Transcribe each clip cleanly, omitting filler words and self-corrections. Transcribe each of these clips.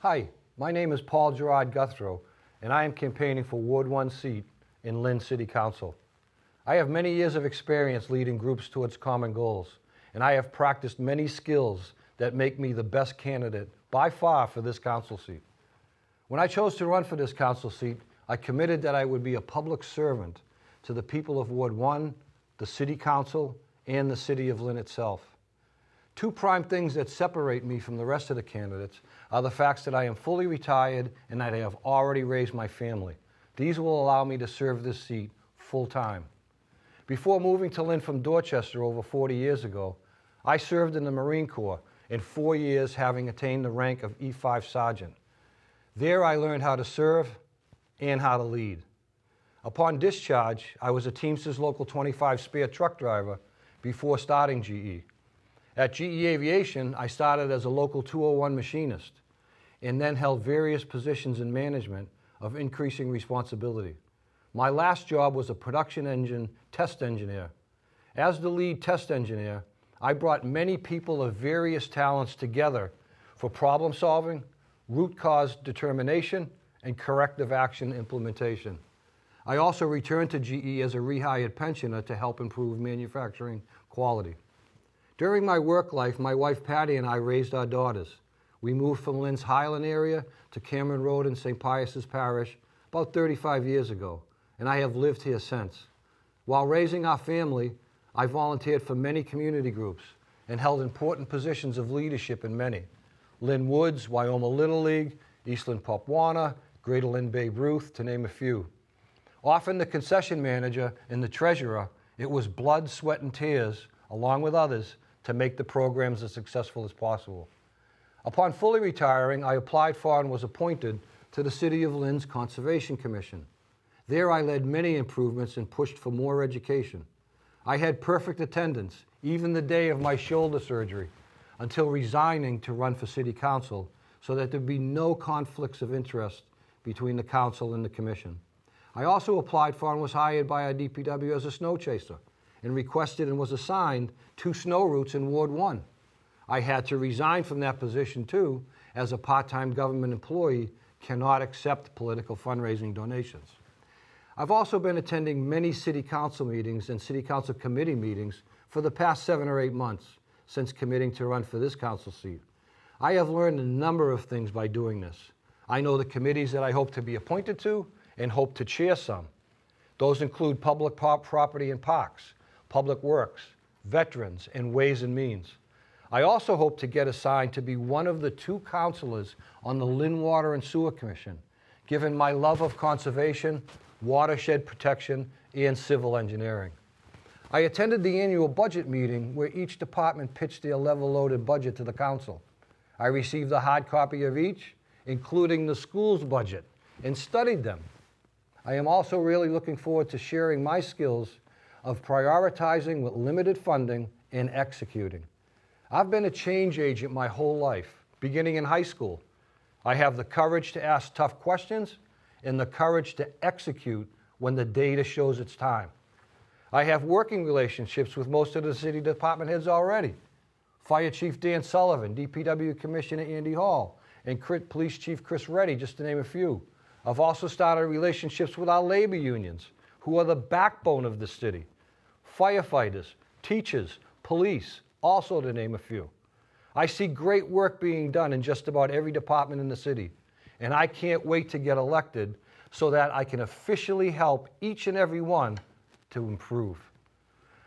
Hi, my name is Paul Gouthro, and I am campaigning for Ward 1 seat in Lynn City Council. I have many years of experience leading groups towards common goals, and I have practiced many skills that make me the best candidate by far for this council seat. When I chose to run for this council seat, I committed that I would be a public servant to the people of Ward 1, the City Council, and the City of Lynn itself. Two prime things that separate me from the rest of the candidates are the facts that I am fully retired and that I have already raised my family. These will allow me to serve this seat full-time. Before moving to Lynn from Dorchester over 40 years ago, I served in the Marine Corps in 4 years, having attained the rank of E5 Sergeant. There I learned how to serve and how to lead. Upon discharge, I was a Teamsters Local 25 spare truck driver before starting GE. At GE Aviation, I started as a Local 201 machinist and then held various positions in management of increasing responsibility. My last job was a production engine test engineer. As the lead test engineer, I brought many people of various talents together for problem solving, root cause determination, and corrective action implementation. I also returned to GE as a rehired pensioner to help improve manufacturing quality. During my work life, my wife Patty and I raised our daughters. We moved from Lynn's Highland area to Cameron Road in St. Pius's Parish about 35 years ago, and I have lived here since. While raising our family, I volunteered for many community groups and held important positions of leadership in many. Lynn Woods, Wyoma Little League, Eastland Popwana, Greater Lynn Babe Ruth, to name a few. Often the concession manager and the treasurer, it was blood, sweat, and tears, along with others, to make the programs as successful as possible. Upon fully retiring, I applied for and was appointed to the City of Lynn's Conservation Commission. There I led many improvements and pushed for more education. I had perfect attendance, even the day of my shoulder surgery, until resigning to run for City Council so that there'd be no conflicts of interest between the council and the commission. I also applied for and was hired by our DPW as a snow chaser and requested and was assigned 2 snow routes in Ward 1. I had to resign from that position too, as a part-time government employee cannot accept political fundraising donations. I've also been attending many City Council meetings and City Council committee meetings for the past 7 or 8 months since committing to run for this council seat. I have learned a number of things by doing this. I know the committees that I hope to be appointed to and hope to chair some. Those include Public Property and Parks, Public Works, Veterans, and Ways and Means. I also hope to get assigned to be one of the 2 councilors on the Lynn Water and Sewer Commission, given my love of conservation, watershed protection, and civil engineering. I attended the annual budget meeting where each department pitched their level-loaded budget to the council. I received a hard copy of each, including the school's budget, and studied them. I am also really looking forward to sharing my skills of prioritizing with limited funding and executing. I've been a change agent my whole life, beginning in high school. I have the courage to ask tough questions and the courage to execute when the data shows it's time. I have working relationships with most of the city department heads already. Fire Chief Dan Sullivan, DPW Commissioner Andy Hall, and Police Chief Chris Reddy, just to name a few. I've also started relationships with our labor unions, who are the backbone of the city. Firefighters, teachers, police, also to name a few. I see great work being done in just about every department in the city, and I can't wait to get elected so that I can officially help each and every one to improve.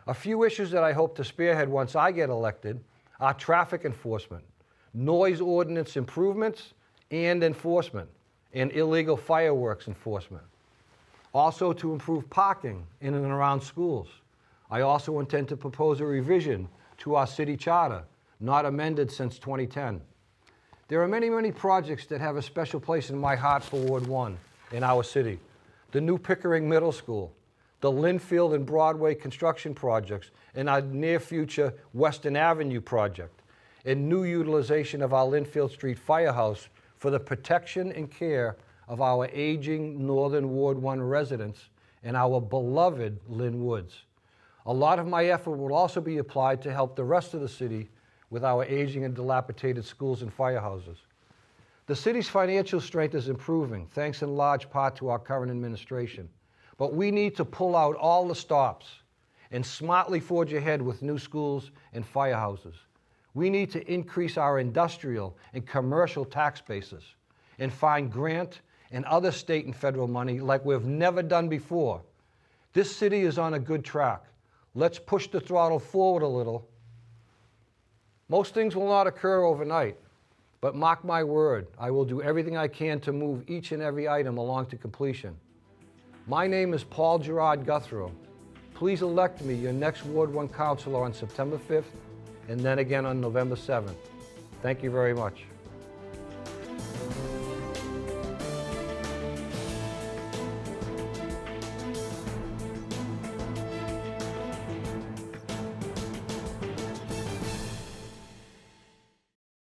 A few issues that I hope to spearhead once I get elected are traffic enforcement, noise ordinance improvements and enforcement, and illegal fireworks enforcement. Also to improve parking in and around schools. I also intend to propose a revision to our city charter, not amended since 2010. There are many, many projects that have a special place in my heart for Ward 1 in our city. The new Pickering Middle School, the Linfield and Broadway construction projects, and our near future Western Avenue project, and new utilization of our Linfield Street Firehouse for the protection and care of our aging Northern Ward 1 residents and our beloved Lynn Woods. A lot of my effort will also be applied to help the rest of the city with our aging and dilapidated schools and firehouses. The city's financial strength is improving, thanks in large part to our current administration. But we need to pull out all the stops and smartly forge ahead with new schools and firehouses. We need to increase our industrial and commercial tax bases and find grant and other state and federal money like we've never done before. This city is on a good track. Let's push the throttle forward a little. Most things will not occur overnight, but mark my word, I will do everything I can to move each and every item along to completion. My name is Paul Gouthro. Please elect me your next Ward 1 Councilor on September 5th and then again on November 7th. Thank you very much.